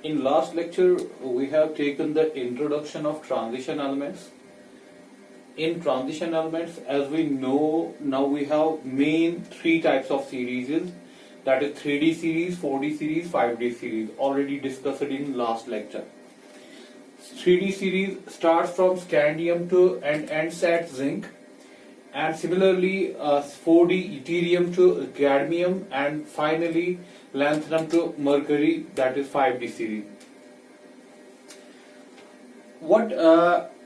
In last lecture, we have taken the introduction of transition elements. In transition elements, as we know, now we have main three types of series, that is 3D series, 4D series, 5D series, already discussed in last lecture. 3D series starts from scandium to and ends at zinc, and similarly 4D yttrium to cadmium, and finally lanthanum to mercury, that is 5D series.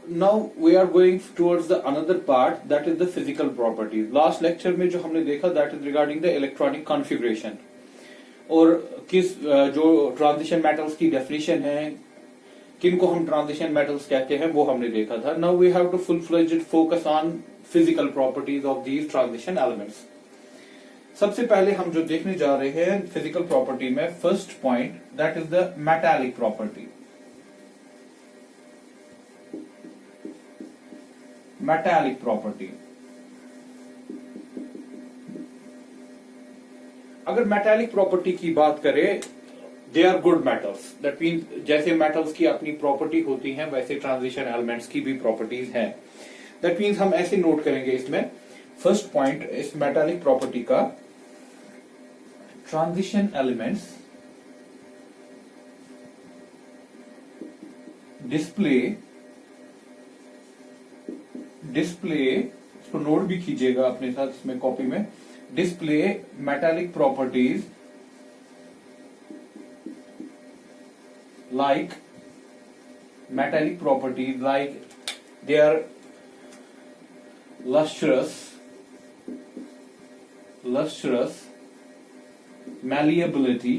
Now we are going towards the another part, that is the physical properties. Last lecture में जो हमने देखा, that is regarding the electronic configuration, और किस जो transition metals की definition है, किनको हम ट्रांजिशन मेटल्स कहते हैं, वो हमने देखा था. Now we have to full fledged focus on physical properties of these transition elements. सबसे पहले हम जो देखने जा रहे हैं फिजिकल प्रॉपर्टी में, first point, that is the metallic property. Metallic property, अगर मेटालिक प्रॉपर्टी की बात करें, they are good metals. That means जैसे मेटल्स की अपनी प्रॉपर्टी होती है, वैसे ट्रांजिशन एलिमेंट्स की भी प्रॉपर्टीज हैं. दैट मीन्स हम ऐसे नोट करेंगे इसमें, फर्स्ट पॉइंट इस मेटालिक प्रॉपर्टी का, ट्रांजिशन एलिमेंट्स डिस्प्ले इसको नोट भी कीजिएगा अपने साथ इसमें कॉपी में, display metallic properties like metallic properties, like they are lustrous, malleability,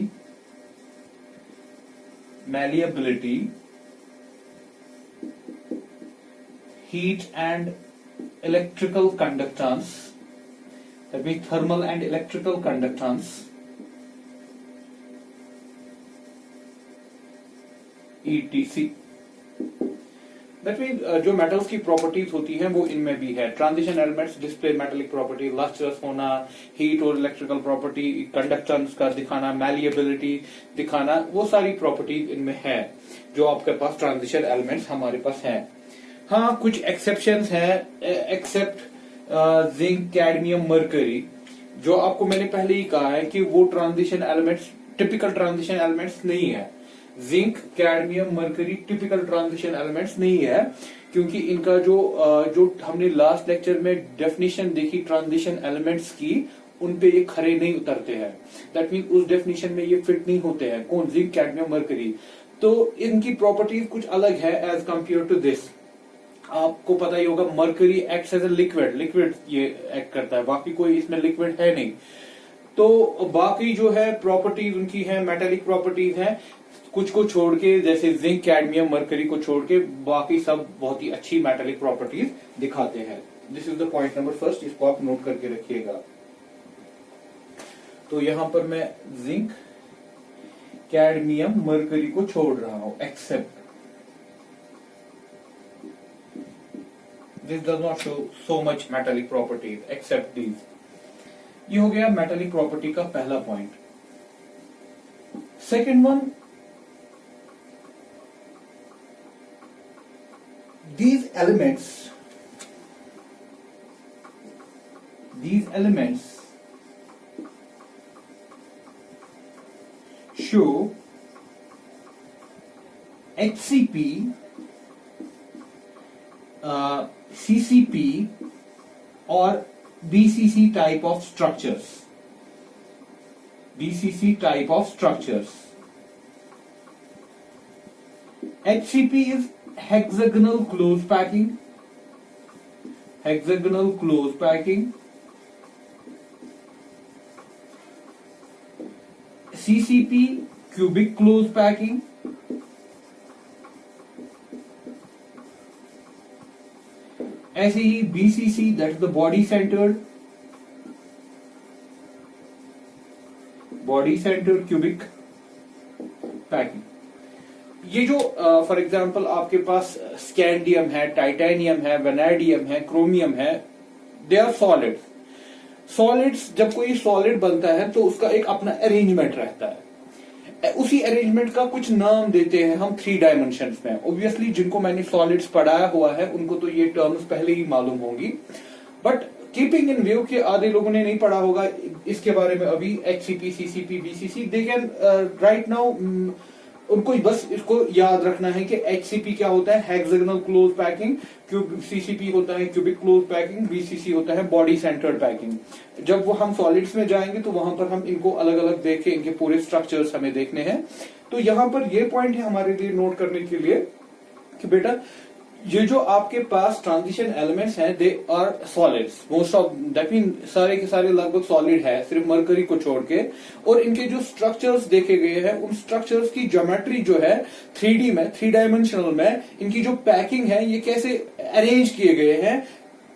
heat and electrical conductance, that means thermal and electrical conductance, ETC. That mean जो metals की प्रॉपर्टीज होती हैं वो इनमें भी है. Transition elements display metallic property, lustrous होना, heat और इलेक्ट्रिकल प्रॉपर्टी, कंडक्टेंस का दिखाना, मैलिएबिलिटी दिखाना, वो सारी प्रॉपर्टीज इनमें है जो आपके पास ट्रांजिशन एलिमेंट्स हमारे पास हैं. हाँ, कुछ एक्सेप्शंस हैं, एक्सेप्ट जिंक, कैडमियम, मरकरी, जो आपको मैंने पहले ही कहा है कि वो transition elements typical transition elements नहीं है. Zinc, cadmium, mercury typical transition elements नहीं है, क्योंकि इनका जो हमने लास्ट लेक्चर में डेफिनेशन देखी ट्रांजिशन एलिमेंट्स की, उन पे ये खरे नहीं उतरते हैं. दैट मीन उस डेफिनेशन में ये फिट नहीं होते हैं. कौन? Zinc, cadmium, mercury. तो इनकी प्रॉपर्टीज कुछ अलग है एज कंपेयर टू दिस. आपको पता ही होगा, mercury acts as a liquid ये एक्ट करता है, बाकी कोई इसमें लिक्विड है नहीं. तो बाकी जो है प्रॉपर्टीज उनकी है, मेटालिक प्रॉपर्टीज है, कुछ को छोड़ के, जैसे जिंक, कैडमियम, मरकरी को छोड़ के बाकी सब बहुत ही अच्छी मेटालिक प्रॉपर्टीज दिखाते हैं. This is the point number first, इसको आप नोट करके रखिएगा. तो यहां पर मैं जिंक, कैडमियम, मरकरी को छोड़ रहा हूं, except this does not show so much metallic properties except these. ये हो गया मेटालिक प्रॉपर्टी का पहला point. Second one, these elements show HCP, CCP or BCC type of structures. HCP is hexagonal close packing, CCP cubic close packing, ऐसे ही BCC, that is the body centered cubic packing. ये जो for example आपके पास scandium है, titanium है, vanadium है, chromium है, they are solids. Solids, जब कोई सॉलिड बनता है तो उसका एक अपना अरेंजमेंट रहता है. उसी अरेंजमेंट का कुछ नाम देते हैं हम 3 डायमेंशंस में। ऑब्वियसली जिनको मैंने सॉलिड्स पढ़ाया हुआ है उनको तो ये टर्म्स पहले ही मालूम होंगी, बट कीपिंग इन व्यू के आधे लोगों ने नहीं पढ़ा होगा इसके बारे में अभी, HCP, CCP, BCC, they can write now उनको बस इसको याद रखना है कि एचसीपी क्या होता है, हेक्सागोनल क्लोज पैकिंग, सीसीपी होता है क्यूबिक क्लोज पैकिंग, बीसीसी होता है बॉडी सेंटर्ड पैकिंग। जब वो हम सॉलिड्स में जाएंगे तो वहां पर हम इनको अलग अलग देख के इनके पूरे स्ट्रक्चर्स हमें देखने हैं। तो यहाँ पर ये पॉइंट है हमारे लिए नोट करने के लिए कि बेटा ये जो आपके पास ट्रांजिशन एलिमेंट्स हैं they are solids, most of that mean सारे के सारे लगभग सॉलिड है सिर्फ मरकरी को छोड़ के, और इनके जो स्ट्रक्चर्स देखे गए हैं उन स्ट्रक्चर्स की ज्योमेट्री जो है 3D में, 3 डायमेंशनल में इनकी जो पैकिंग है ये कैसे अरेंज किए गए हैं,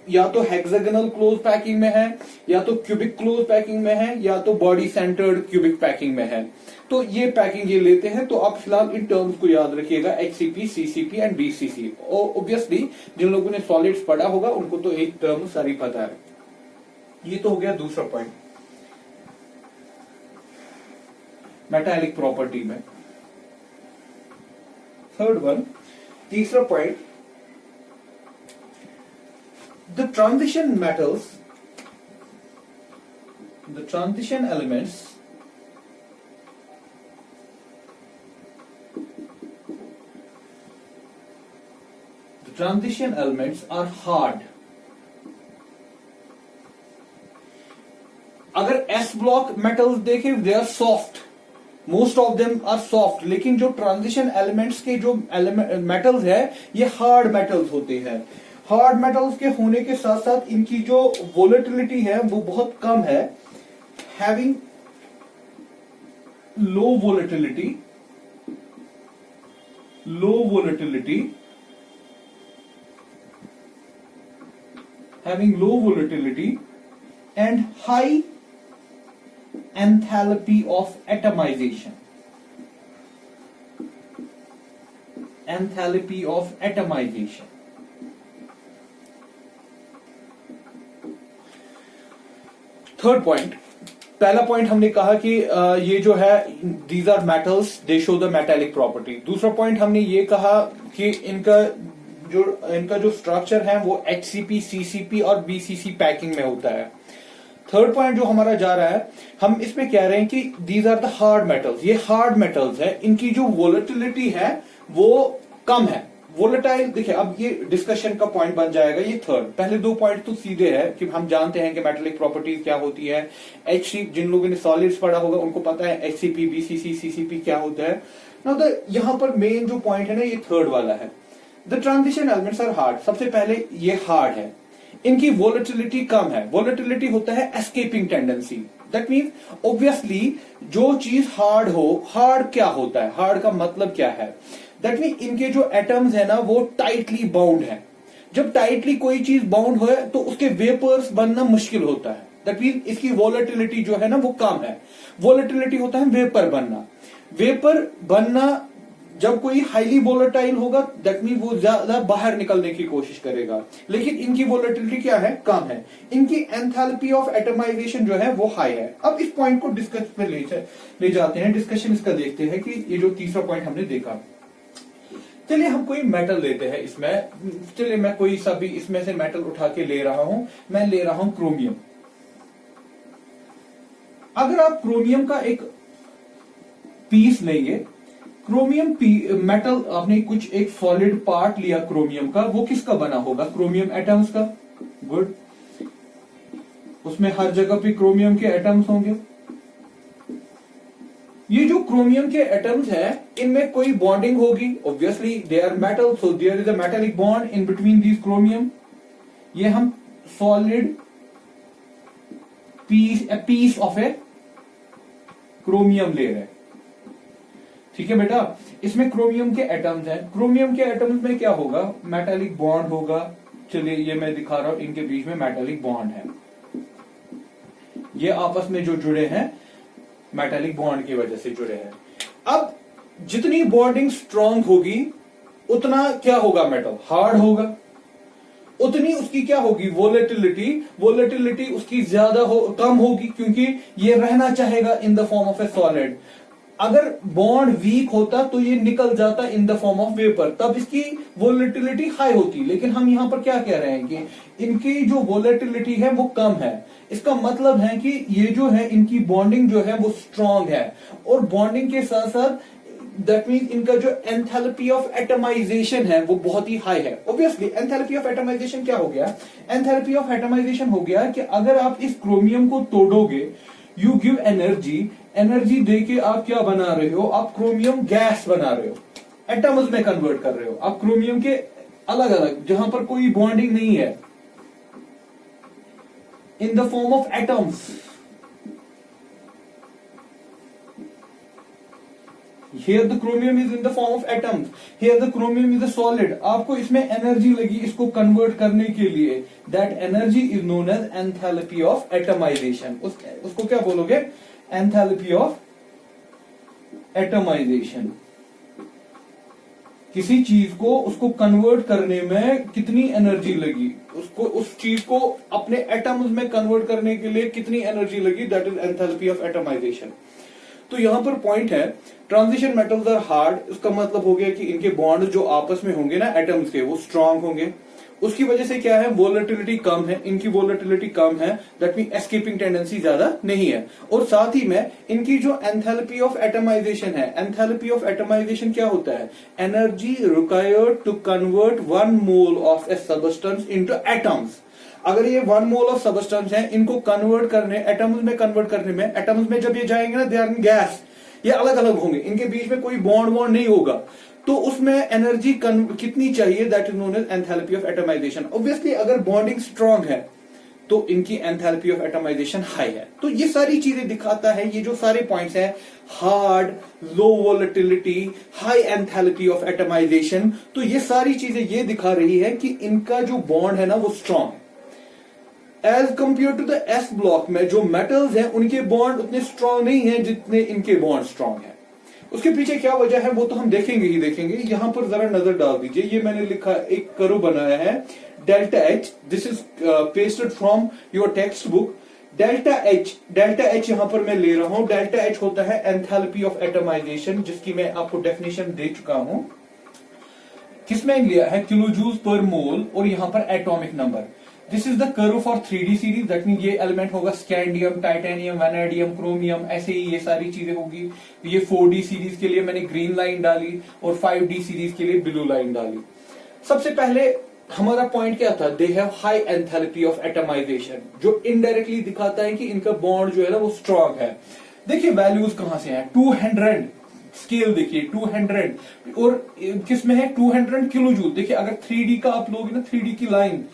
या तो हेक्सागोनल क्लोज पैकिंग में है, या तो क्यूबिक क्लोज पैकिंग में है, या तो बॉडी सेंटर्ड क्यूबिक पैकिंग में है। तो ये पैकिंग ये लेते हैं। तो आप फिलहाल इन टर्म्स को याद रखिएगा, HCP, CCP and BCC. Obviously जिन लोगों ने सॉलिड्स पढ़ा होगा उनको तो एक टर्म सारी पता है। ये तो हो गया दूसरा पॉइंट मेटालिक प्रॉपर्टी में। थर्ड वन, तीसरा point, the transition metals, the transition elements are hard. अगर S ब्लॉक मेटल्स देखें they are soft, most of them are soft, लेकिन जो ट्रांजिशन एलिमेंट्स के जो मेटल्स है ये हार्ड मेटल्स होते हैं। हार्ड मेटल्स के होने के साथ साथ इनकी जो वोलेटिलिटी है वो बहुत कम है, having low volatility and high enthalpy of atomization. Third point, पहला पॉइंट हमने कहा कि ये जो है these are metals, they show the metallic property. दूसरा पॉइंट हमने ये कहा कि इनका जो स्ट्रक्चर है वो एचसीपी, सीसीपी और बीसीसी पैकिंग में होता है। थर्ड पॉइंट जो हमारा जा रहा है, हम इसमें कह रहे हैं कि these are the hard metals, ये हार्ड मेटल्स है, इनकी जो वोलेटिलिटी है वो कम है। वोलेटाइल, देखिए अब ये डिस्कशन का पॉइंट बन जाएगा ये थर्ड। पहले दो पॉइंट तो सीधे है कि हम जानते हैं कि मेटालिक प्रॉपर्टीज क्या होती है। एचसी, जिन लोगों ने सॉलिड्स पढ़ा होगा उनको पता है एचसीपी, बीसीसी, सीसीपी क्या होता है ना। यहां पर मेन जो पॉइंट है ना ये थर्ड वाला है, the transition elements are hard. सबसे पहले ये हार्ड है, इनकी वोलेटिलिटी कम है। वोलेटिलिटी होता है escaping tendency, that means obviously जो चीज हार्ड हो, हार्ड क्या होता है, हार्ड का मतलब क्या है, दैट मीन इनके जो एटम्स है ना वो टाइटली बाउंड है। जब टाइटली कोई चीज बाउंड हो तो उसके वेपर्स बनना मुश्किल होता है, दैट मीन इसकी वोलेटिलिटी जो है ना वो कम है। वोलेटिलिटी होता है वेपर बनना। वेपर बनना जब कोई हाईली वोलेटाइल होगा दैट मीन वो ज्यादा बाहर निकलने की कोशिश करेगा, लेकिन इनकी वोलेटिलिटी क्या है, कम है। इनकी एंथैल्पी ऑफ एटमाइजेशन जो है वो हाई है। अब इस पॉइंट को डिस्कस पे ले जाते हैं, डिस्कशन इसका देखते हैं कि ये जो तीसरा पॉइंट हमने देखा। चलिए हम कोई मेटल लेते हैं इसमें, चलिए मैं कोई सा भी इसमें से मेटल उठा के ले रहा हूं, मैं ले रहा हूं क्रोमियम। अगर आप क्रोमियम का एक पीस लेंगे, क्रोमियम मेटल, आपने कुछ एक सॉलिड पार्ट लिया क्रोमियम का, वो किसका बना होगा, क्रोमियम एटम्स का। गुड, उसमें हर जगह पे क्रोमियम के एटम्स होंगे। ये जो क्रोमियम के एटम्स हैं इनमें कोई बॉन्डिंग होगी, obviously they are metal, so there is a metallic bond in between these chromium. ये हम solid piece of a chromium ले रहे हैं, ठीक है बेटा। इसमें क्रोमियम के एटम्स हैं, क्रोमियम के एटम्स में क्या होगा, मेटालिक बॉन्ड होगा। चलिए ये मैं दिखा रहा हूं, इनके बीच में मेटालिक बॉन्ड है, ये आपस में जो जुड़े हैं मेटालिक बॉन्ड की वजह से जुड़े हैं। अब जितनी बॉन्डिंग स्ट्रांग होगी उतना क्या होगा, मेटल हार्ड होगा, उतनी उसकी क्या होगी, वोलेटिलिटी उसकी ज्यादा कम होगी, क्योंकि ये रहना चाहेगा in the form of A solid. अगर बॉन्ड वीक होता तो ये निकल जाता in the form of vapour, तब इसकी वोलेटिलिटी हाई होती। लेकिन हम यहां पर क्या कह रहे हैं कि इनकी जो वोलेटिलिटी है वो कम है। इसका मतलब है कि ये जो है इनकी बॉन्डिंग जो है वो स्ट्रांग है, और बॉन्डिंग के साथ साथ दैट मीन इनका जो एंथैल्पी ऑफ एटमाइजेशन है वो बहुत ही हाई है। ऑब्वियसली एंथैल्पी ऑफ एटमाइजेशन क्या हो गया? एंथैल्पी ऑफ एटमाइजेशन हो गया कि अगर आप इस क्रोमियम को तोड़ोगे, यू गिव एनर्जी, एनर्जी देके आप क्या बना रहे हो? आप क्रोमियम गैस बना रहे हो, एटम्स में कन्वर्ट कर रहे हो आप क्रोमियम के अलग अलग, जहां पर कोई बॉन्डिंग नहीं है, in the form of atoms. Here the chromium is in the form of atoms. Here the chromium is a solid. आपको इसमें एनर्जी लगी इसको कन्वर्ट करने के लिए। That energy is known as enthalpy of atomization. उसको क्या बोलोगे? Enthalpy of atomization. किसी चीज को उसको कन्वर्ट करने में कितनी एनर्जी लगी, उसको उस चीज को अपने एटम्स में कन्वर्ट करने के लिए कितनी एनर्जी लगी, that is enthalpy of atomization. तो यहां पर पॉइंट है ट्रांजिशन मेटल्स आर हार्ड, इसका मतलब हो गया कि इनके बॉन्ड जो आपस में होंगे ना एटम्स के, वो स्ट्रांग होंगे। उसकी वजह से क्या है? वोलेटिलिटी कम है, इनकी वोलेटिलिटी कम है, दैट मीन एस्केपिंग टेंडेंसी ज्यादा नहीं है। और साथ ही में इनकी जो एंथैल्पी ऑफ एटमाइजेशन है, एंथैल्पी ऑफ एटमाइजेशन क्या होता है? Energy required to convert 1 mole of a substance into atoms. अगर ये 1 मोल ऑफ सबस्टेंस है, इनको कन्वर्ट करने, एटम्स में कन्वर्ट करने में, एटम्स में जब ये जाएंगे ना, दे आर इन गैस, ये अलग अलग होंगे, इनके बीच में कोई बॉन्ड नहीं होगा, तो उसमें एनर्जी कितनी चाहिए? That is known as enthalpy of atomization. Obviously अगर बॉन्डिंग स्ट्रांग है तो इनकी एंथैल्पी ऑफ एटमाइजेशन हाई है। तो ये सारी चीजें दिखाता है, ये जो सारे पॉइंट्स हैं, hard, low volatility, high enthalpy of atomization, तो ये सारी चीजें ये दिखा रही है कि इनका जो बॉन्ड है ना वो स्ट्रांग है। As compare to the S block में जो मेटल्स हैं उनके बॉन्ड उतने स्ट्रांग नहीं है जितने इनके बॉन्ड स्ट्रांग है। उसके पीछे क्या वजह है वो तो हम देखेंगे ही देखेंगे। यहां पर जरा नजर डाल दीजिए, ये मैंने लिखा, एक कर्व बनाया है delta H, this is pasted from your text book. Delta H यहां पर मैं ले रहा हूं। डेल्टा एच होता है एंथैल्पी ऑफ एटमाइजेशन, जिसकी मैं आपको डेफिनेशन दे चुका हूं। किसमें लिया है? किलो जूल पर मोल, और यहां पर atomic number. This is the curve for 3D series, that mean ये एलिमेंट होगा स्कैंडियम, टाइटेनियम, वैनेडियम, क्रोमियम, ऐसे ही ये सारी चीजें होगी। ये 4D सीरीज के लिए मैंने ग्रीन लाइन डाली और 5D सीरीज के लिए ब्लू लाइन डाली। सबसे पहले हमारा पॉइंट क्या था? They have high enthalpy of atomization, जो इनडायरेक्टली दिखाता है कि इनका बॉन्ड जो है ना वो स्ट्रांग है। देखिए वैल्यूज कहां से हैं? 200 स्केल देखिए, 200, और किसमें है? 200 किलो जूल। देखिए अगर 3D का आप लोगे ना, 3D की लाइन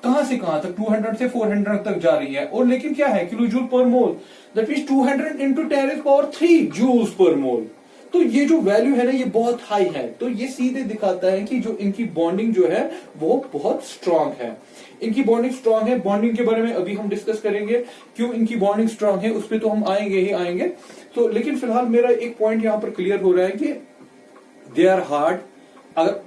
कहां से कहां तक? 200 से 400 तक जा रही है, और लेकिन क्या है? Kilo joule per mole, that means 200 into 10⁻³ joules per mole. तो ये जो वैल्यू है ना ये बहुत हाई है। तो ये सीधे दिखाता है कि जो इनकी बॉन्डिंग जो है वो बहुत स्ट्रांग है। इनकी बॉन्डिंग स्ट्रांग है। बॉन्डिंग के बारे में अभी हम डिस्कस करेंगे, क्यों इनकी बॉन्डिंग स्ट्रांग है उस पर तो हम आएंगे ही आएंगे। तो लेकिन फिलहाल मेरा एक पॉइंट यहां पर क्लियर हो रहा है कि दे आर हार्ड। अगर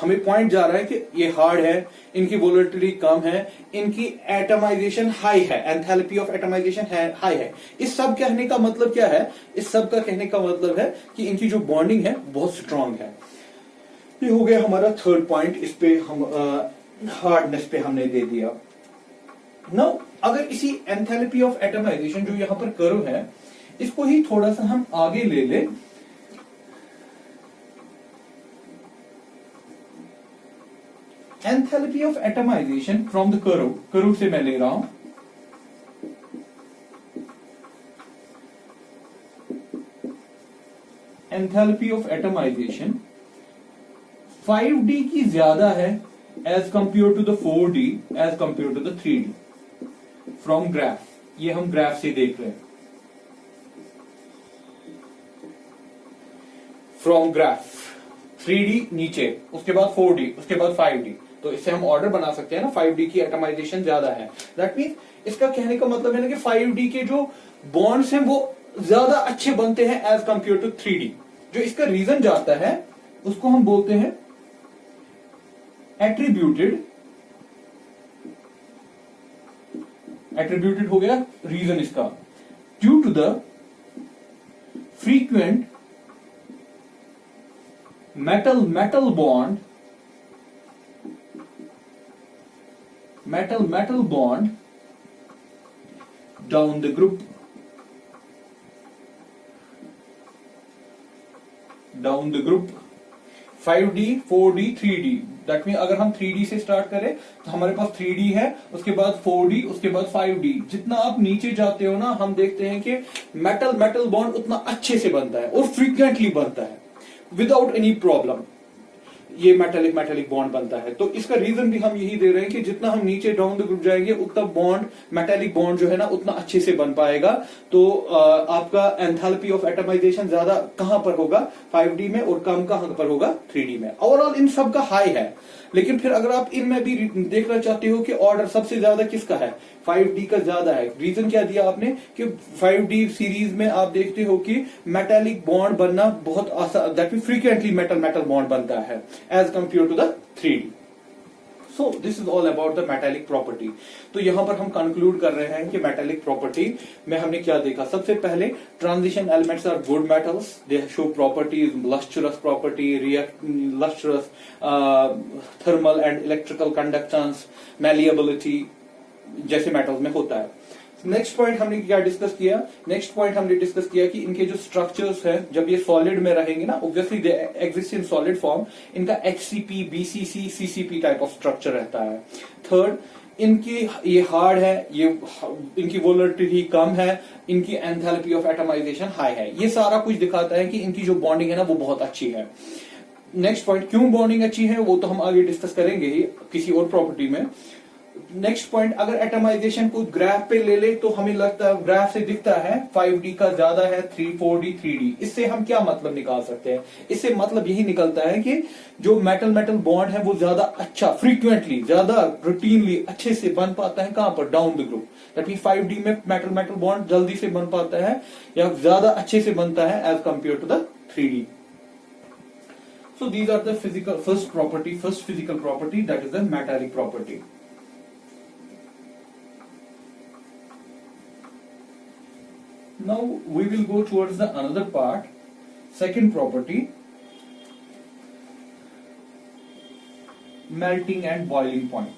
हमें पॉइंट जा रहा है कि ये हार्ड है, इनकी वोलेटिलिटी कम है, इनकी एटमाइजेशन हाई है, एंथैल्पी ऑफ एटमाइजेशन हाई है। इस सब कहने का मतलब क्या है? इस सब का कहने का मतलब है कि इनकी जो बॉन्डिंग है बहुत स्ट्रांग है। ये हो गया हमारा थर्ड पॉइंट। इस पे हम हार्डनेस पे हमने दे दिया। नाउ अगर इसी एंथैल्पी ऑफ एटमाइजेशन जो यहां पर कर्व है, इसको ही थोड़ा सा हम आगे ले ले। Enthalpy of atomization from the curve से मैं ले रहा हूं। एंथैल्पी ऑफ एटमाइजेशन 5D की ज्यादा है as compare to the 4D, as compare to the 3D from graph. ये हम ग्राफ से देख रहे हैं। फ्रॉम ग्राफ 3D नीचे, उसके बाद 4D, उसके बाद 5D। तो इससे हम ऑर्डर बना सकते हैं ना, 5D की एटमाइजेशन ज्यादा है। दैट मीन इसका कहने का मतलब है ना कि 5D के जो बॉन्ड्स हैं वो ज्यादा अच्छे बनते हैं एज कंपेयर टू 3D। जो इसका रीजन जाता है उसको हम बोलते हैं एट्रीब्यूटेड हो गया रीजन इसका, due to the frequent metal bond down the group, 5D 4D 3D। That mean अगर हम 3D से स्टार्ट करें तो हमारे पास 3D है, उसके बाद 4D, उसके बाद 5D। जितना आप नीचे जाते हो ना, हम देखते हैं कि मेटल बॉन्ड उतना अच्छे से बनता है और फ्रीक्वेंटली बनता है विदाउट एनी प्रॉब्लम। ये मेटेलिक बॉन्ड बनता है। तो इसका रीजन भी हम यही दे रहे हैं कि जितना हम नीचे डाउन द ग्रुप जाएंगे उतना बॉन्ड, मेटेलिक बॉन्ड जो है ना, उतना अच्छे से बन पाएगा। तो आपका एंथैल्पी ऑफ एटमाइजेशन ज्यादा कहां पर होगा, 5D में, और कम कहां पर होगा, 3D में। ओवरऑल इन सब का हाई है, लेकिन फिर अगर आप इनमें भी देखना चाहते हो कि ऑर्डर सबसे ज्यादा किसका है, 5D का ज्यादा है। रीजन क्या दिया आपने कि 5D सीरीज में आप देखते हो कि मेटेलिक बॉन्ड बनना बहुत आसान, that mean frequently metal bond बनता है as compare to the 3D। So this is all about the metallic property. तो यहां पर हम कंक्लूड कर रहे हैं कि मेटेलिक प्रॉपर्टी में हमने क्या देखा। सबसे पहले, transition elements are good metals, they show properties, lustrous property, lustrous thermal and electrical conductance, malleability, जैसे मेटल्स में होता है। नेक्स्ट पॉइंट हमने क्या डिस्कस किया, कि इनके जो स्ट्रक्चर्स हैं, जब ये सॉलिड में रहेंगे ना, obviously they exist in solid form, इनका HCP, BCC, CCP type of structure रहता है। थर्ड, इनकी ये हार्ड है, ये इनकी वोलेटिलिटी कम है, इनकी एंथैल्पी ऑफ एटमाइजेशन हाई है। ये सारा कुछ दिखाता है कि इनकी जो बॉन्डिंग है ना, वो बहुत अच्छी है। नेक्स्ट पॉइंट, क्यों बॉन्डिंग अच्छी है वो तो हम आगे डिस्कस करेंगे ही किसी और प्रॉपर्टी में। नेक्स्ट पॉइंट, अगर एटमाइजेशन को ग्राफ पे ले ले तो हमें लगता है, ग्राफ से दिखता है 5D का ज्यादा है, 4D 3D। इससे हम क्या मतलब निकाल सकते हैं, इससे मतलब यही निकलता है कि जो मेटल बॉन्ड है वो ज्यादा अच्छा, फ्रीक्वेंटली, ज्यादा रूटीनली अच्छे से बन पाता है। कहां पर, down the group. That mean 5D में मेटल बॉन्ड जल्दी से बन पाता है या ज्यादा अच्छे से बनता है as compare to the 3D। So these are the first physical property, that is the metallic property. Now we will go towards the another part, second property, melting and boiling point.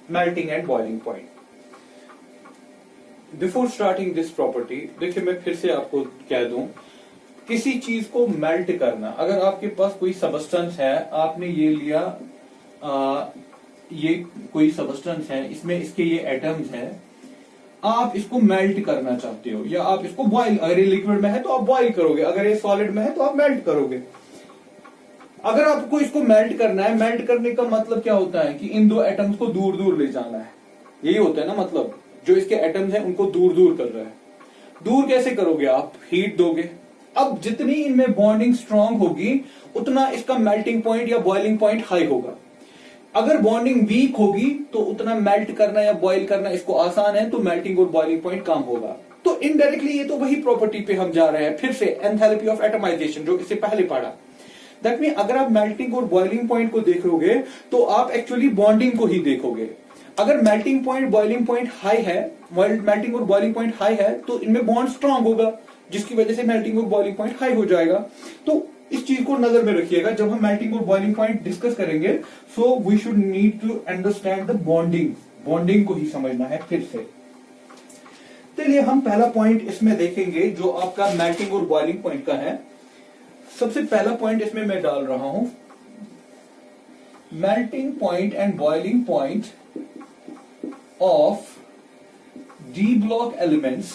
Melting and boiling point. Before starting this property, देखिए मैं फिर से आपको कह दूं, किसी चीज को मेल्ट करना, अगर आपके पास कोई सबस्टेंस है, आपने ये लिया, ये कोई सबस्टेंस है, इसमें इसके ये एटम्स हैं, आप इसको मेल्ट करना चाहते हो या आप इसको बॉइल, अगर ये लिक्विड में है तो आप बॉइल करोगे, अगर ये सॉलिड में है तो आप मेल्ट करोगे। अगर आपको इसको मेल्ट करना है, मेल्ट करने का मतलब क्या होता है कि इन दो एटम्स को दूर दूर ले जाना है, यही होता है ना, मतलब जो इसके एटम्स हैं उनको दूर दूर कर रहा है। दूर कैसे करोगे, आप हीट दोगे। अब जितनी इनमें बॉन्डिंग स्ट्रांग होगी उतना इसका मेल्टिंग पॉइंट या बॉइलिंग पॉइंट हाई होगा। अगर बॉन्डिंग वीक होगी तो उतना मेल्ट करना या बॉइल करना इसको आसान है, तो मेल्टिंग और बॉइलिंग पॉइंट कम होगा। तो इनडायरेक्टली ये तो वही प्रॉपर्टी पे हम जा रहे हैं, फिर से एंथैल्पी ऑफ एटमाइजेशन जो इससे पहले पढ़ा। दैट मीन अगर आप मेल्टिंग और बॉइलिंग पॉइंट को देखोगे तो आप एक्चुअली बॉन्डिंग को ही देखोगे। अगर melting point boiling point high है, मेल्टिंग और बॉइलिंग पॉइंट हाई है, तो इनमें बॉन्ड स्ट्रांग होगा, जिसकी वजह से मेल्टिंग और बॉइलिंग पॉइंट हाई हो जाएगा। तो इस चीज को नजर में रखिएगा जब हम मेल्टिंग और बॉइलिंग पॉइंट डिस्कस करेंगे। So we should need to understand the bonding को ही समझना है फिर से। चलिए हम पहला पॉइंट इसमें देखेंगे जो आपका मेल्टिंग और बॉइलिंग पॉइंट का है। सबसे पहला पॉइंट इसमें मैं डाल रहा हूं, melting point and boiling point of D block elements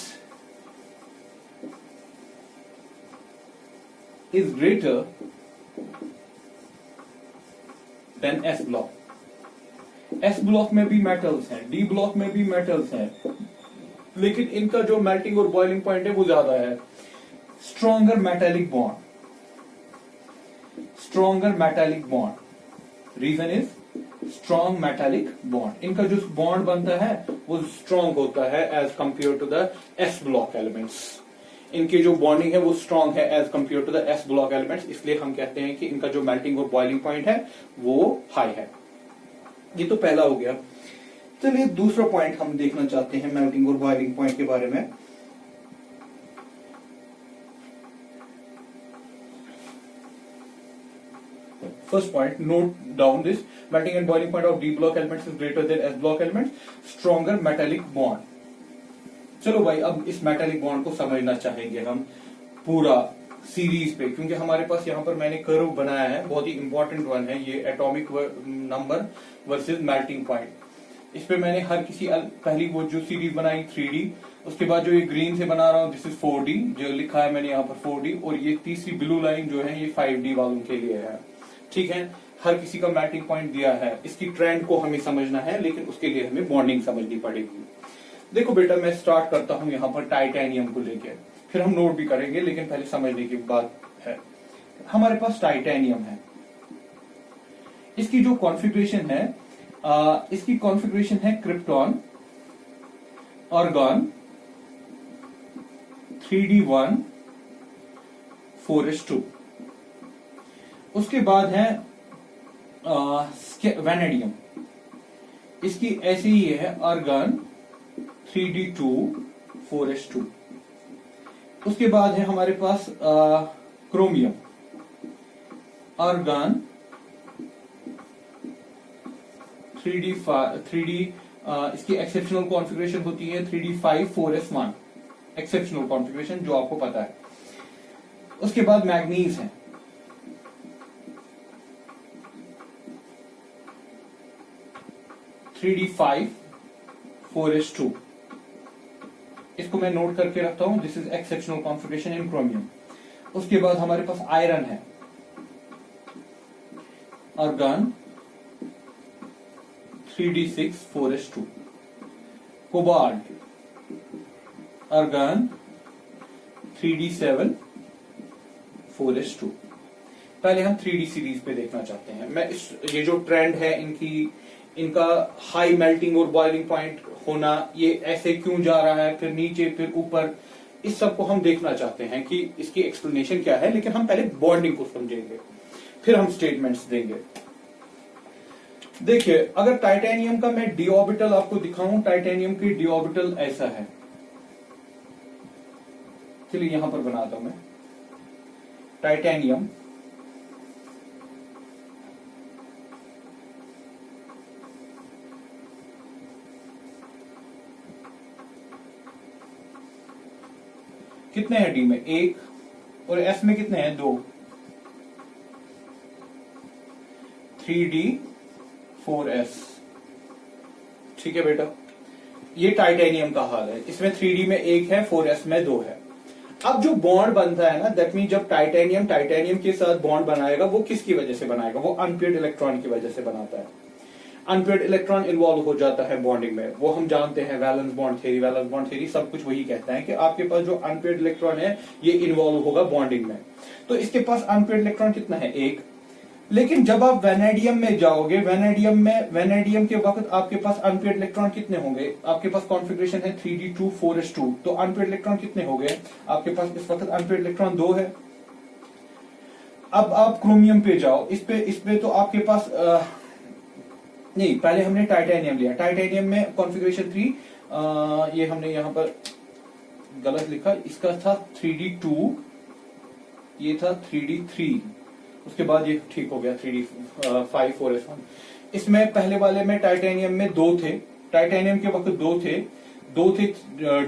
is greater than S block। S block में भी मेटल्स हैं, D ब्लॉक में भी मेटल्स हैं, लेकिन इनका जो मेल्टिंग और बॉइलिंग पॉइंट है वो ज्यादा है। Stronger metallic bond, reason is strong metallic bond. इनका जो बॉन्ड बनता है वो स्ट्रॉन्ग होता है as compare to the S block elements. इनकी जो बॉन्डिंग है वो स्ट्रॉन्ग है as compare to the S block elements, इसलिए हम कहते हैं कि इनका जो मेल्टिंग और बॉइलिंग पॉइंट है वो हाई है। ये तो पहला हो गया। चलिए दूसरा पॉइंट हम देखना चाहते हैं मेल्टिंग और बॉइलिंग पॉइंट के बारे में। First point, note down this: melting and boiling point of D block elements is greater than S block elements. Stronger metallic bond. चलो भाई, अब इस मेटालिक बॉन्ड को समझना चाहेंगे हम पूरा सीरीज पे, क्योंकि हमारे पास यहाँ पर मैंने कर्व बनाया है, बहुत ही इंपॉर्टेंट वन है ये, atomic number versus melting point. इस पे मैंने हर किसी पहली वो जो सीरीज बनाई 3D, उसके बाद जो ये ग्रीन से बना रहा हूँ दिस इज 4D, जो लिखा है मैंने यहाँ पर 4D, और ये तीसरी ब्लू लाइन जो है ये 5D वालों के लिए है। ठीक है, हर किसी का मेल्टिंग पॉइंट दिया है, इसकी ट्रेंड को हमें समझना है, लेकिन उसके लिए हमें बॉन्डिंग समझनी पड़ेगी। देखो बेटा, मैं स्टार्ट करता हूं यहाँ पर टाइटेनियम को लेके, फिर हम नोट भी करेंगे, लेकिन पहले समझने की बात है। हमारे पास टाइटेनियम है, इसकी जो कॉन्फ़िगरेशन है, इसकी कॉन्फ़िगरेशन है क्रिप्टॉन, आर्गॉन, 3D1, 4s2। उसके बाद है वैनेडियम, इसकी ऐसे ही है, आर्गन, 3D2, 4s2। उसके बाद है हमारे पास क्रोमियम, आर्गन, 3D, इसकी एक्सेप्शनल कॉन्फ़िगरेशन होती है 3D5, 4s1, एक्सेप्शनल कॉन्फ़िगरेशन जो आपको पता है। उसके बाद मैग्नीज है, 3D5, 4s2। इसको मैं नोट करके रखता हूं, this is exceptional configuration in chromium. उसके बाद हमारे पास आयरन है, argon, 3D6, 4s2। Cobalt, argon, 3D7, 4s2। पहले हम 3D सीरीज पे देखना चाहते हैं। मैं ये जो ट्रेंड है इनका हाई मेल्टिंग और बॉइलिंग पॉइंट होना, ये ऐसे क्यों जा रहा है, फिर नीचे फिर ऊपर, इस सब को हम देखना चाहते हैं कि इसकी एक्सप्लेनेशन क्या है। लेकिन हम पहले बॉन्डिंग को समझेंगे, फिर हम स्टेटमेंट्स देंगे। देखिए, अगर टाइटेनियम का मैं डी ऑर्बिटल आपको दिखाऊं, टाइटेनियम की डी ऑर्बिटल ऐसा है। चलिए यहां पर बनाता हूं मैं टाइटेनियम, कितने हैं डी में, 1, और एस में कितने हैं, 2, 3D, 4s। ठीक है बेटा, ये टाइटेनियम का हाल है, इसमें 3D में 1 है, 4s में 2 है। अब जो बॉन्ड बनता है ना, दैट मीन जब टाइटेनियम के साथ बॉन्ड बनाएगा, वो किसकी वजह से बनाएगा, वो अनपेयर्ड इलेक्ट्रॉन की वजह से बनाता है। अनपेयर्ड इलेक्ट्रॉन इन्वॉल्व हो जाता है बॉन्डिंग में, वो हम जानते हैं, वैलेंस बॉन्ड थ्योरी सब कुछ वही कहता है कि आपके पास जो अनपेयर्ड इलेक्ट्रॉन है ये इन्वॉल्व होगा बॉन्डिंग में। तो इसके पास अनपेयर्ड इलेक्ट्रॉन कितना है, 1। लेकिन जब आप वैनेडियम में जाओगे, वैनेडियम के वक्त आपके पास अनपेयर्ड इलेक्ट्रॉन कितने होंगे, आपके पास कॉन्फ़िगरेशन है 3D2, 4s2, तो अनपेयर्ड इलेक्ट्रॉन कितने हो गए, आपके पास इस वक्त अनपेयर्ड इलेक्ट्रॉन 2 है। अब आप क्रोमियम पे जाओ, इस पे तो आपके पास नहीं, पहले हमने टाइटेनियम लिया, टाइटेनियम में कॉन्फ़िगरेशन 3, ये हमने यहां पर गलत लिखा, इसका था 3D2, ये था 3D3, उसके बाद ये ठीक हो गया 3D5, 4s1। इसमें पहले वाले में टाइटेनियम में 2 थे, टाइटेनियम के वक्त 2 थे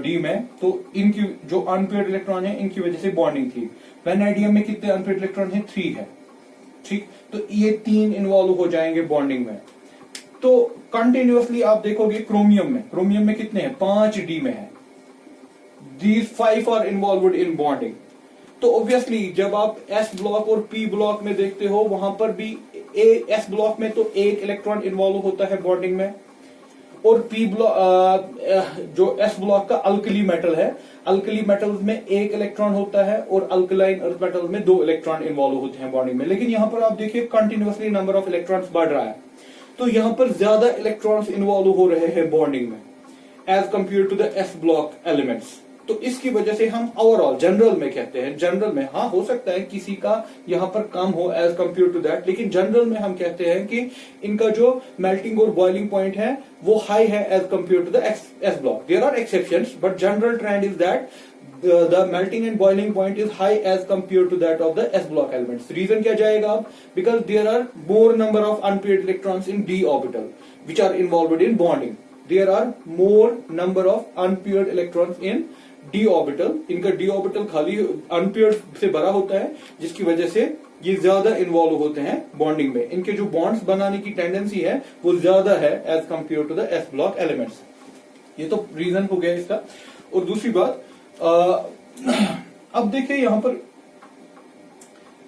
डी में, तो इनकी जो अनपेयर्ड इलेक्ट्रॉन है इनकी वजह से बॉन्डिंग थी। वैनेडियम में कितने अनपेयर्ड इलेक्ट्रॉन है, 3 है। ठीक, तो ये 3 इन्वॉल्व हो जाएंगे बॉन्डिंग में। तो कंटिन्यूअसली आप देखोगे क्रोमियम में कितने हैं, 5 डी में है, these 5 are involved in bonding. तो ऑब्वियसली जब आप एस ब्लॉक और पी ब्लॉक में देखते हो, वहां पर भी एस ब्लॉक में तो 1 इलेक्ट्रॉन इन्वॉल्व होता है बॉन्डिंग में, और पी ब्लॉक जो एस ब्लॉक का अल्कली मेटल है, अल्कली मेटल्स में 1 इलेक्ट्रॉन होता है, और अल्कलाइन अर्थ मेटल में 2 इलेक्ट्रॉन इन्वॉल्व होते हैं बॉन्डिंग में। लेकिन यहां पर आप देखिए कंटिन्यूअसली नंबर ऑफ इलेक्ट्रॉन्स बढ़ रहा है, तो यहां पर ज्यादा इलेक्ट्रॉन्स इन्वॉल्व हो रहे हैं बॉन्डिंग में as compare to the S block elements. तो इसकी वजह से हम ओवरऑल जनरल में कहते हैं, जनरल में हाँ हो सकता है किसी का यहाँ पर कम हो एज कंपेयर टू दैट, लेकिन जनरल में हम कहते हैं कि इनका जो मेल्टिंग और बॉइलिंग पॉइंट है वो हाई है as compare to the S block. There are exceptions but general trend is that the melting and boiling point is high as compared to that of the s block elements. Reason क्या जाएगा अब? Because there are more number of unpaired electrons in d orbital which are involved in bonding. There are more number of unpaired electrons in d orbital. इनका d orbital खाली unpaired से भरा होता है जिसकी वजह से ये ज्यादा इन्वॉल्व होते हैं बॉन्डिंग में. इनके जो बॉन्ड्स बनाने की टेंडेंसी है वो ज्यादा है as compare to the s block elements. ये तो रीजन हो गया इसका. और दूसरी बात अब देखिए यहां पर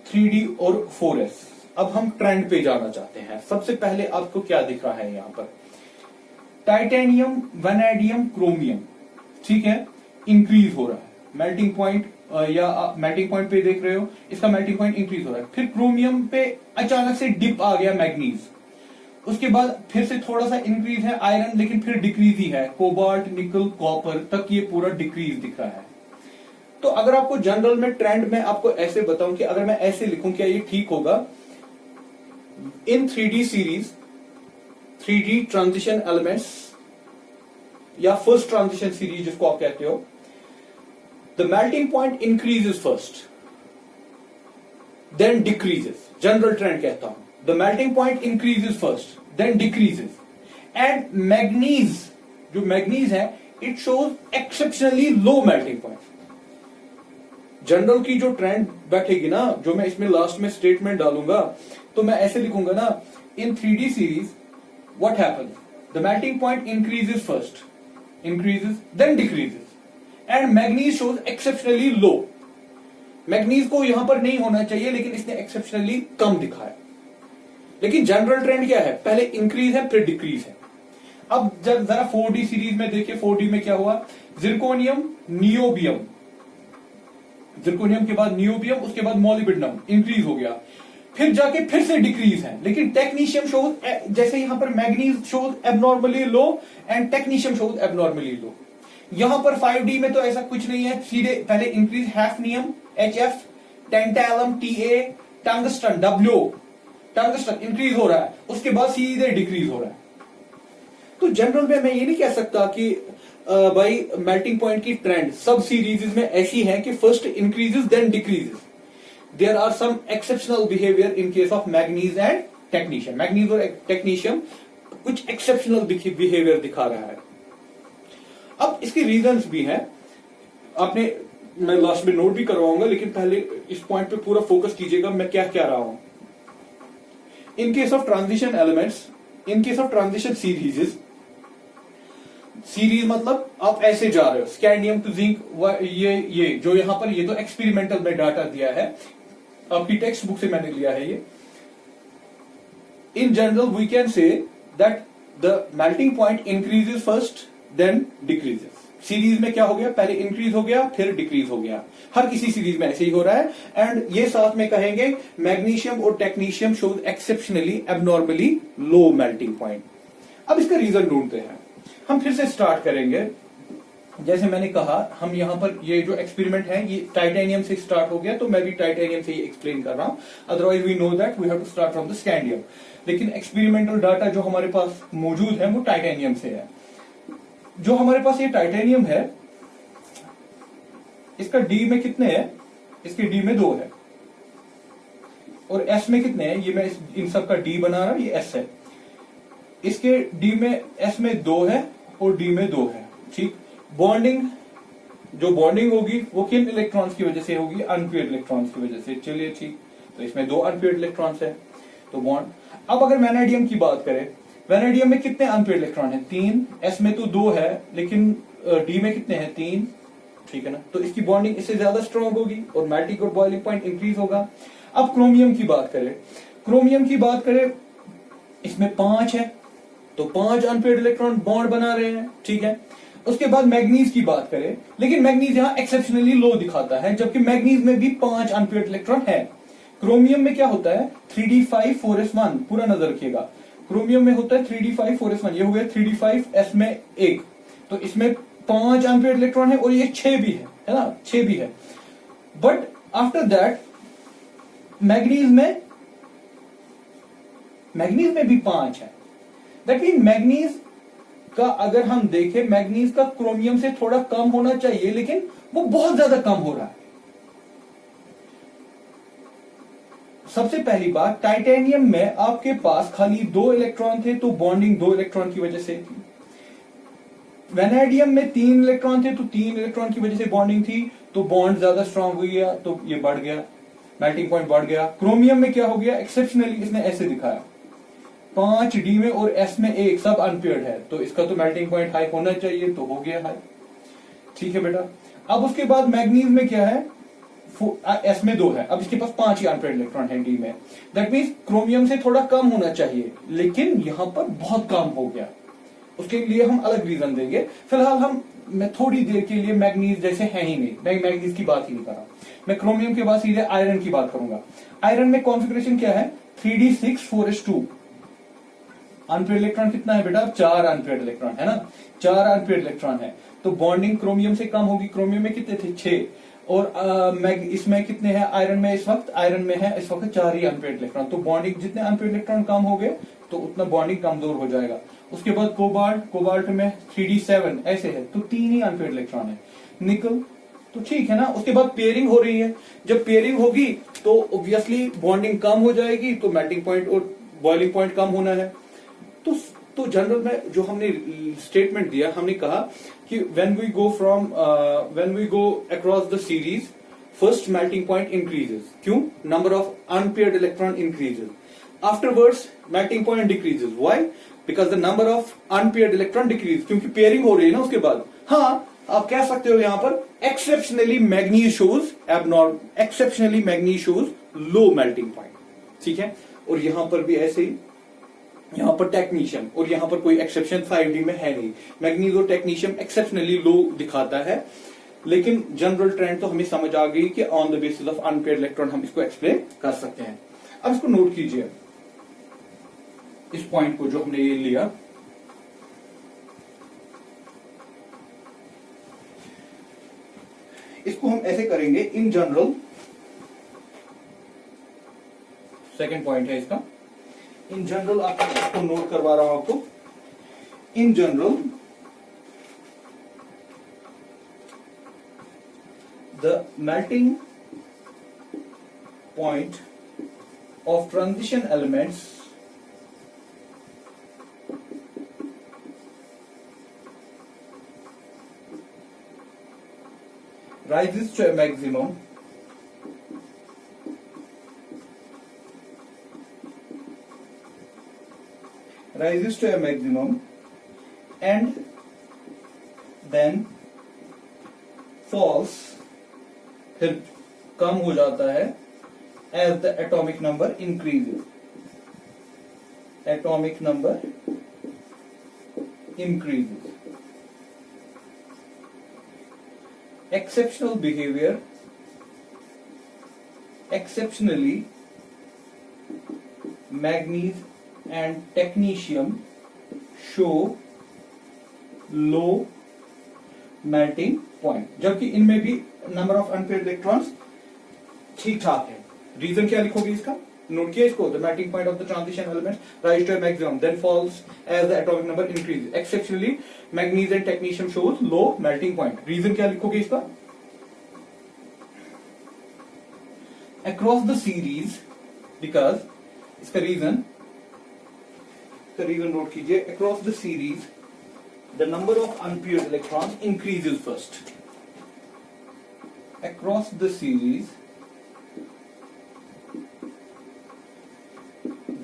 3D और 4s. अब हम ट्रेंड पे जाना चाहते हैं. सबसे पहले आपको क्या दिख रहा है यहां पर? टाइटेनियम, वैनेडियम, क्रोमियम, ठीक है, इंक्रीज हो रहा है. मेल्टिंग पॉइंट या मेल्टिंग पॉइंट पे देख रहे हो, इसका मेल्टिंग पॉइंट इंक्रीज हो रहा है. फिर क्रोमियम पे अचानक से डिप आ गया मैग्नीज. उसके बाद फिर से थोड़ा सा इंक्रीज है आयरन, लेकिन फिर डिक्रीज ही है. कोबाल्ट, निकल, कॉपर तक ये पूरा डिक्रीज दिख रहा है. तो अगर आपको जनरल में ट्रेंड में आपको ऐसे बताऊं कि अगर मैं ऐसे लिखूं क्या ये ठीक होगा? In 3D series, 3D transition elements या फर्स्ट ट्रांजिशन सीरीज जिसको आप कहते हो, the melting point increases first then decreases. General trend कहता हूं the melting point increases first then decreases, and manganese, जो मैग्नीज है, it shows exceptionally low melting point. General की जो ट्रेंड बैठेगी ना, जो मैं इसमें लास्ट में स्टेटमेंट डालूंगा, तो मैं ऐसे लिखूंगा ना, इन 3D series what happens? The melting point increases first, increases then decreases, and manganese shows exceptionally low. Manganese को यहां पर नहीं होना चाहिए लेकिन इसने एक्सेप्शनली कम दिखाया. लेकिन जनरल ट्रेंड क्या है? पहले इंक्रीज है फिर डिक्रीज है. अब जब जरा 4D सीरीज में देखिए, 4D में क्या हुआ? जिरकोनियम, नियोबियम, जिरकोनियम के बाद नियोबियम, उसके बाद मॉलिब्डेनम इंक्रीज हो गया, फिर जाके फिर से डिक्रीज है. लेकिन टेक्नीशियम शोज, जैसे यहां पर manganese shows abnormally low and technetium shows abnormally low. यहां पर 5D में तो ऐसा कुछ नहीं है. सीधे पहले increase hafnium, HF, टेंटैलम, TA, tungsten, W, tungsten increase हो रहा है, उसके बाद सीधे डिक्रीज हो रहा है. तो जनरल में मैं ये नहीं कह सकता कि भाई मेल्टिंग पॉइंट की ट्रेंड सब सीरीज में ऐसी है कि first increases then decreases. There are some exceptional behaviour in case of manganese and technetium. Manganese और टेक्नीशियम कुछ एक्सेप्शनल बिहेवियर दिखा रहा है. अब इसके रीजंस भी हैं, आपने, मैं लास्ट में नोट भी करवाऊंगा, लेकिन पहले इस पॉइंट पे पूरा फोकस कीजिएगा मैं क्या कह रहा हूं. In case of transition elements, in case of transition series, series मतलब आप ऐसे जा रहे हो, स्कैंडियम टू जिंक, ये जो यहां पर ये तो एक्सपेरिमेंटल में डाटा दिया है, आपकी टेक्स्ट बुक से मैंने लिया है ये. In general we can say that the melting point increases first then decreases. Series में क्या हो गया? पहले इंक्रीज हो गया फिर डिक्रीज हो गया. हर किसी सीरीज में ऐसे ही हो रहा है. एंड ये साथ में कहेंगे मैग्नीशियम और टेक्नीशियम शोज एक्सेप्शनली एबनॉर्मली लो मेल्टिंग पॉइंट. अब इसका रीजन ढूंढते हैं. हम फिर से स्टार्ट करेंगे. जैसे मैंने कहा, हम यहां पर ये जो एक्सपेरिमेंट है ये टाइटेनियम से स्टार्ट हो गया, तो मैं भी टाइटेनियम से ही एक्सप्लेन कर रहा हूं. Otherwise we know that we have to start from the scandium. लेकिन एक्सपेरिमेंटल डाटा जो हमारे पास मौजूद है वो टाइटेनियम से है. जो हमारे पास ये टाइटेनियम है, इसका डी में कितने हैं? इसके डी में 2 है. और एस में कितने हैं? ये मैं इन सब का डी बना रहा हूं, ये एस है. इसके डी में, एस में 2 है और डी में 2 है. ठीक. बॉन्डिंग, जो बॉन्डिंग होगी वो किन इलेक्ट्रॉन्स की वजह से होगी? अनपेयर्ड इलेक्ट्रॉन्स की वजह से. चलिए ठीक, तो इसमें 2 अनपेयर्ड इलेक्ट्रॉन्स है, तो बॉन्ड. अब अगर वैनेडियम की बात करें, वैनेडियम में कितने अनपेयर्ड इलेक्ट्रॉन है? 3. एस में तो 2 है, लेकिन डी में कितने हैं? 3. ठीक है ना. तो इसकी बॉन्डिंग इससे ज्यादा स्ट्रॉन्ग होगी और मेल्टिंग और बॉइलिंग पॉइंट इंक्रीज होगा. अब क्रोमियम की बात करें, क्रोमियम की बात करें, इसमें 5 है, तो 5 अनपेयर्ड इलेक्ट्रॉन बॉन्ड बना रहे हैं. ठीक है. उसके बाद मैग्नीज की बात करें, लेकिन मैग्नीज यहां एक्सेप्शनली लो दिखाता है, जबकि मैग्नीज में भी 5 अनपेयर्ड इलेक्ट्रॉन है. क्रोमियम में क्या होता है? 3d5 4s1. पूरा नजर रखिएगा. क्रोमियम में होता है 3d5 4s1. ये हो गया 3d5 s में 1, तो इसमें 5 अनपेयर्ड इलेक्ट्रॉन है और ये 6 भी है ना, 6 भी है। बट आफ्टर दैट मैग्नीज में भी 5 है। दैट मीन मैग्नीज का अगर हम देखें, मैग्नीज का क्रोमियम से थोड़ा कम होना चाहिए, लेकिन वो बहुत ज्यादा कम हो रहा है। सबसे पहली बात, टाइटेनियम में आपके पास खाली 2 इलेक्ट्रॉन थे, तो बॉन्डिंग 2 इलेक्ट्रॉन की वजह से थी। वेनेडियम में 3 इलेक्ट्रॉन थे, तो 3 इलेक्ट्रॉन की वजह से बॉन्डिंग थी, तो बॉन्ड ज्यादा स्ट्रांग हो गया, तो ये बढ़ गया, मेल्टिंग पॉइंट बढ़ गया। क्रोमियम में क्या हो गया, एक्सेप्शनली इसने ऐसे दिखाया, 5 डी में और एस में 1, सब अनपेयर्ड है, तो इसका तो मेल्टिंग पॉइंट हाई होना चाहिए, तो हो गया हाई। ठीक है बेटा। अब उसके बाद मैग्नीज में क्या है, एस में 2 है, अब इसके पास 5 ही अनपेयर्ड इलेक्ट्रॉन है डी में। दैट मीन्स क्रोमियम से थोड़ा कम होना चाहिए, लेकिन यहां पर बहुत कम हो गया। उसके लिए हम अलग रीजन देंगे। फिलहाल मैं थोड़ी देर के लिए मैग्नीज जैसे है ही नहीं, मैं मैग्नीज की बात ही नहीं कर रहा, मैं क्रोमियम के बाद सीधे आयरन की बात करूंगा। आयरन में कॉन्फ़िगरेशन क्या है, 3d6 4s2। अनपेयर्ड इलेक्ट्रॉन कितना है बेटा, 4 अनपेयर्ड इलेक्ट्रॉन है ना, 4 अनपेयर्ड इलेक्ट्रॉन है, तो बॉन्डिंग क्रोमियम से कम होगी। क्रोमियम में कितने थे, 6, और इसमें कितने हैं, आयरन में इस वक्त 4 ही अनपेयर्ड इलेक्ट्रॉन, तो बॉन्डिंग जितने अनपेयर्ड इलेक्ट्रॉन कम हो गए तो उतना बॉन्डिंग कमजोर हो जाएगा। उसके बाद कोबाल्ट में 3d7 ऐसे है, तो 3 ही अनपेयर्ड इलेक्ट्रॉन है। निकल तो ठीक है ना। उसके बाद पेयरिंग हो रही है, जब पेयरिंग होगी तो ऑब्वियसली बॉन्डिंग कम हो जाएगी, तो मेल्टिंग पॉइंट और बॉइलिंग पॉइंट कम होना है। तो जनरल में जो हमने स्टेटमेंट दिया, हमने कहा कि when we go across the series, first melting point increases. क्यों, number of unpaired electron increases. Afterwards melting point decreases. Why, because the number of unpaired electron decrease, क्योंकि पेयरिंग हो रही है ना उसके बाद। हाँ, आप कह सकते हो यहां पर exceptionally manganese shows low melting point. ठीक है, और यहां पर भी ऐसे ही, यहां पर टेक्नीशियम, और यहां पर कोई एक्सेप्शन 5D में है नहीं। मैग्नीज और टेक्नीशियम एक्सेप्शनली लो दिखाता है, लेकिन जनरल ट्रेंड तो हमें समझ आ गई कि on the basis of unpaired electron हम इसको एक्सप्लेन कर सकते हैं। अब इसको नोट कीजिए, इस पॉइंट को जो हमने ये लिया, इसको हम ऐसे करेंगे। इन जनरल, सेकेंड पॉइंट है इसका। इन जनरल आपको नोट करवा रहा हूं आपको। In general, the melting point of transition elements rises to a maximum and then falls, फिर कम हो जाता है as the atomic number increases. Atomic number increases. Exceptional behavior, exceptionally manganese and technetium show low melting point, जबकि इनमें भी number of unpaired electrons ठीक ठाक है। रीजन क्या लिखोगे इसका, नोट किया इसको। The melting point of the transition element rise to a maximum, then falls as the atomic number increase. Exceptionally manganese and technetium shows low melting point. Reason क्या लिखोगे इसका, अक्रॉस द सीरीज, बिकॉज इसका reason note कीजिए। Across the series the number of unpaired electrons increases first. Across the series,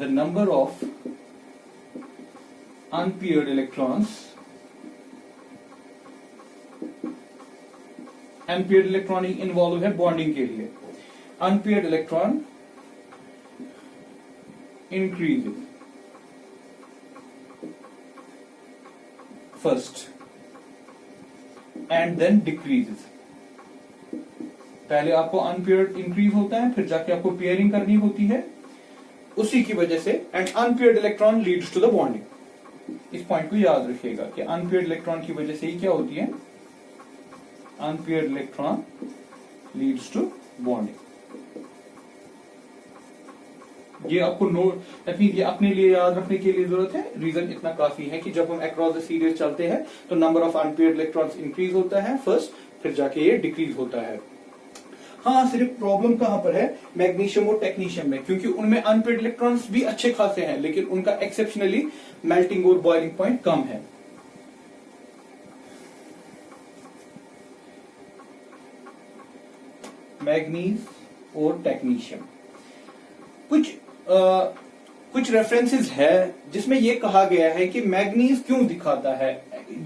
the number of unpaired electrons, unpaired electron involved है bonding के लिए, unpaired electron increases first and then decreases. पहले आपको unpaired increase होता है, फिर जाके आपको पेयरिंग करनी होती है, उसी की वजह से, and unpaired electron leads to the bonding. इस पॉइंट को याद रखिएगा कि अनपेयर्ड इलेक्ट्रॉन की वजह से ही क्या होती है, unpaired electron leads to bonding. ये आपको नोट दैट मीन ये अपने लिए याद रखने के लिए जरूरत है। रीजन इतना काफी है कि जब हम अक्रॉस द सीरीज चलते हैं तो number of unpaired electrons increase होता है फर्स्ट, फिर जाके ये डिक्रीज होता है। हाँ, सिर्फ प्रॉब्लम कहां पर है, मैग्नीशियम और टेक्नीशियम में, क्योंकि उनमें अनपेयर्ड इलेक्ट्रॉन्स भी अच्छे खासे हैं लेकिन उनका एक्सेप्शनली मेल्टिंग और बॉइलिंग पॉइंट कम है। मैग्नीज और टेक्नीशियम, कुछ रेफरेंसेस है जिसमें यह कहा गया है कि मैग्नीज क्यों दिखाता है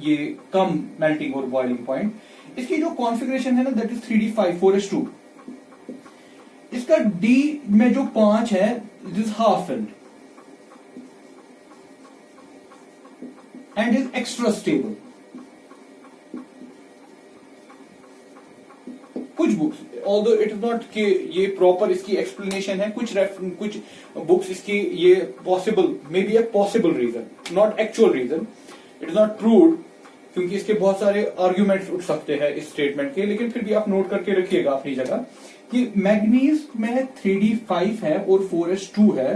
ये कम मेल्टिंग और बॉइलिंग पॉइंट। इसकी जो कॉन्फ़िगरेशन है ना, दैट इज 3d5 4s2। इसका D में जो 5 है, it is half filled and is extra stable. कुछ books, although it is not कि ये प्रॉपर इसकी एक्सप्लेनेशन है, कुछ बुक्स इसकी ये possible, may be a possible reason, not actual reason, it is not proved, क्योंकि इसके बहुत सारे आर्ग्यूमेंट्स उठ सकते हैं इस स्टेटमेंट के, लेकिन फिर भी आप नोट करके रखिएगा अपनी जगह कि मैग्नीज में 3d5 है और 4s2 है।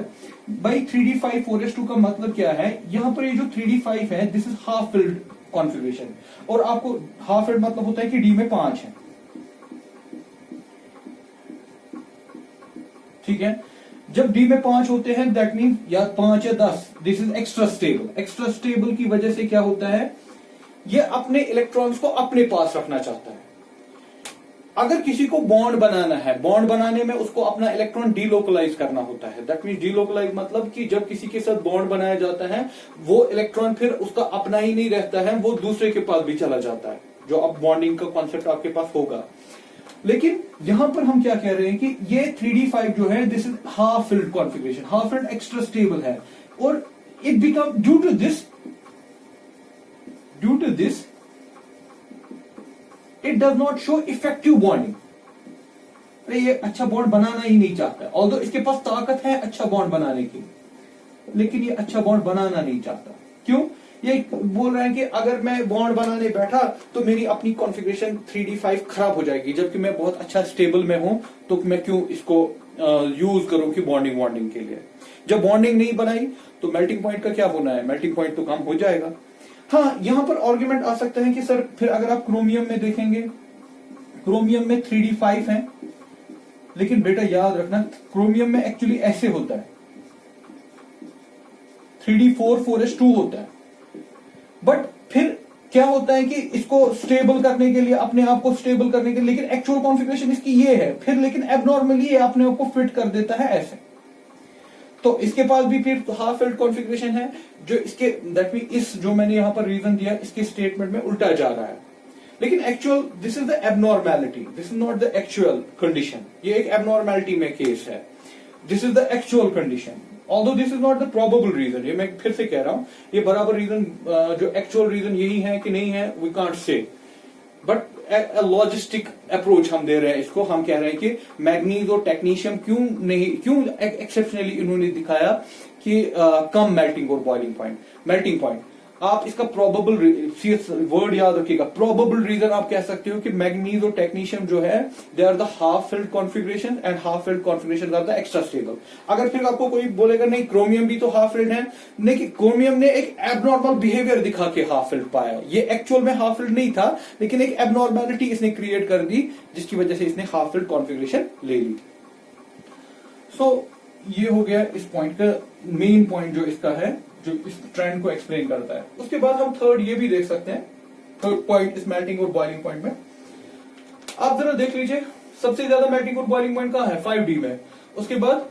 भाई 3d5 4s2 का मतलब क्या है, यहां पर ये जो 3d5 है this is half filled configuration, और आपको हाफ फिल्ड मतलब होता है कि D में 5 है, ठीक है। जब D में 5 होते हैं दैट मीन या 5 या 10, this is extra stable. Extra stable की वजह से क्या होता है, ये अपने इलेक्ट्रॉन्स को अपने पास रखना चाहता है। अगर किसी को बॉन्ड बनाना है, बॉन्ड बनाने में उसको अपना इलेक्ट्रॉन डीलोकलाइज करना होता है। दैट मीन डीलोकलाइज मतलब कि जब किसी के साथ बॉन्ड बनाया जाता है वो इलेक्ट्रॉन फिर उसका अपना ही नहीं रहता है, वो दूसरे के पास भी चला जाता है, जो अब बॉन्डिंग का कॉन्सेप्ट आपके पास होगा। लेकिन यहां पर हम क्या कह रहे हैं कि ये 3d5 जो है this is half filled configuration, half filled extra stable है, और it become due to this it does not show effective bonding। अरे ये अच्छा बॉन्ड बनाना ही नहीं चाहता, ऑल्दो इसके पास ताकत है अच्छा बॉन्ड बनाने की, लेकिन ये अच्छा बॉन्ड बनाना नहीं चाहता। क्यों? ये बोल रहा है कि अगर मैं बॉन्ड बनाने बैठा तो मेरी अपनी कॉन्फ़िगरेशन 3d5 खराब हो जाएगी, जबकि मैं बहुत अच्छा स्टेबल में हूं, तो मैं क्यों इसको यूज करूं कि बॉन्डिंग के लिए। जब बॉन्डिंग नहीं बनाई तो मेल्टिंग पॉइंट का क्या होना है, मेल्टिंग पॉइंट तो कम हो जाएगा। हाँ, यहां पर आर्ग्यूमेंट आ सकता है कि सर फिर अगर आप क्रोमियम में देखेंगे, क्रोमियम में 3d5 है, लेकिन बेटा याद रखना क्रोमियम में एक्चुअली ऐसे होता है 3d4 4s2 होता है, बट फिर क्या होता है कि इसको स्टेबल करने के लिए, अपने आप को स्टेबल करने के लिए, लेकिन एक्चुअल कॉन्फ़िगरेशन इसकी ये है, फिर लेकिन एबनॉर्मली ये अपने आप को फिट कर देता है ऐसे। तो इसके पास भी फिर हाफ फिल्ड कॉन्फ़िगरेशन है, जो इसके दैट मीन इस जो मैंने यहां पर रीजन दिया इसके स्टेटमेंट में उल्टा जा रहा है, लेकिन actual this is the abnormality, this is not the actual condition. ये एक एबनॉर्मैलिटी में केस है, this is the actual condition, although this is not the probable reason. ये मैं फिर से कह रहा हूं, ये बराबर रीजन जो एक्चुअल रीजन यही है कि नहीं है, we can't say, but logistic approach हम दे रहे हैं इसको। हम कह रहे हैं कि मैग्नीज और टेक्नीशियम क्यों एक्सेप्शनली इन्होंने दिखाया कि कम मेल्टिंग और बॉइलिंग पॉइंट, मेल्टिंग पॉइंट। आप इसका प्रोबेबल वर्ड याद रखिएगा, प्रोबेबल रीजन आप कह सकते हो कि मैग्नीज और टेक्नीशियम जो है they are the half filled configuration and half filled configuration are the extra stable. अगर फिर आपको कोई बोलेगा नहीं क्रोमियम भी तो हाफ फिल्ड है, नहीं, क्रोमियम ने एक एबनॉर्मल बिहेवियर दिखा के हाफ फिल्ड पाया, ये एक्चुअल में हाफ फिल्ड नहीं था, लेकिन एक एबनॉर्मैलिटी इसने क्रिएट कर दी जिसकी वजह से इसने हाफ फिल्ड कॉन्फ़िगरेशन ले ली। सो ये हो गया इस पॉइंट का मेन पॉइंट जो इसका है, जो इस ट्रेंड को एक्सप्लेन करता है। उसके बाद हम थर्ड ये भी देख सकते हैं, थर्ड पॉइंट इस मेल्टिंग और बॉइलिंग पॉइंट में आप जरा देख लीजिए, सबसे ज्यादा मेल्टिंग और बॉइलिंग पॉइंट कहां है, 5D में, उसके बाद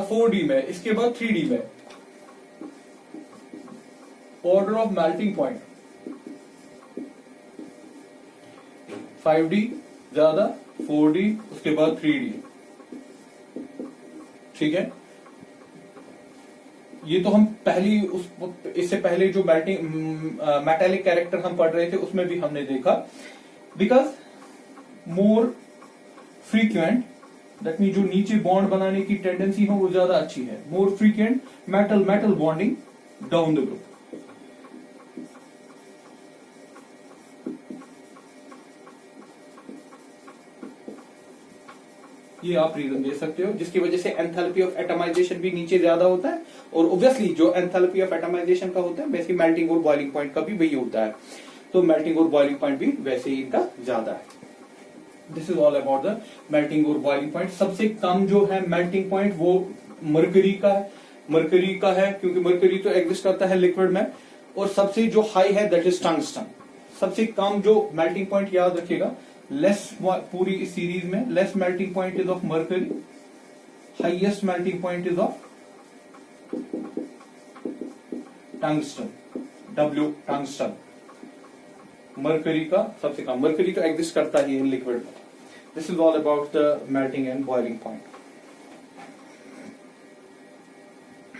4D में, इसके बाद 3D में। Order of melting point 5D ज्यादा, 4D, उसके बाद 3D, ठीक है। ये तो हम इससे पहले जो मेटालिक कैरेक्टर हम पढ़ रहे थे उसमें भी हमने देखा, because more frequent, that mean जो नीचे बॉन्ड बनाने की टेंडेंसी हो वो ज्यादा अच्छी है, मोर frequent metal bonding down the group. ये आप रीजन दे सकते हो, जिसकी वजह से एंथैल्पी ऑफ एटमाइजेशन भी नीचे ज्यादा होता है, और ऑब्वियसली जो एंथैल्पी ऑफ एटमाइजेशन का होता है वैसे मेल्टिंग और बॉइलिंग पॉइंट का भी वही होता है, तो मेल्टिंग और बॉइलिंग पॉइंट भी वैसे ही इनका ज्यादा है। This is all about the melting और बॉइलिंग पॉइंट। सबसे कम जो है मेल्टिंग पॉइंट वो मरकरी का है, क्योंकि मरकरी तो एग्जिस्ट करता है लिक्विड में, और सबसे जो हाई है दैट इज टंगस्टन। सबसे कम जो मेल्टिंग पॉइंट याद रखिएगा, लेस पूरी इस सीरीज में less melting point is of mercury, highest melting point is of tungsten, W tungsten. Mercury का सबसे कम, मरकरी तो एग्जिस्ट करता ही है लिक्विड में। This is all about the melting and boiling point.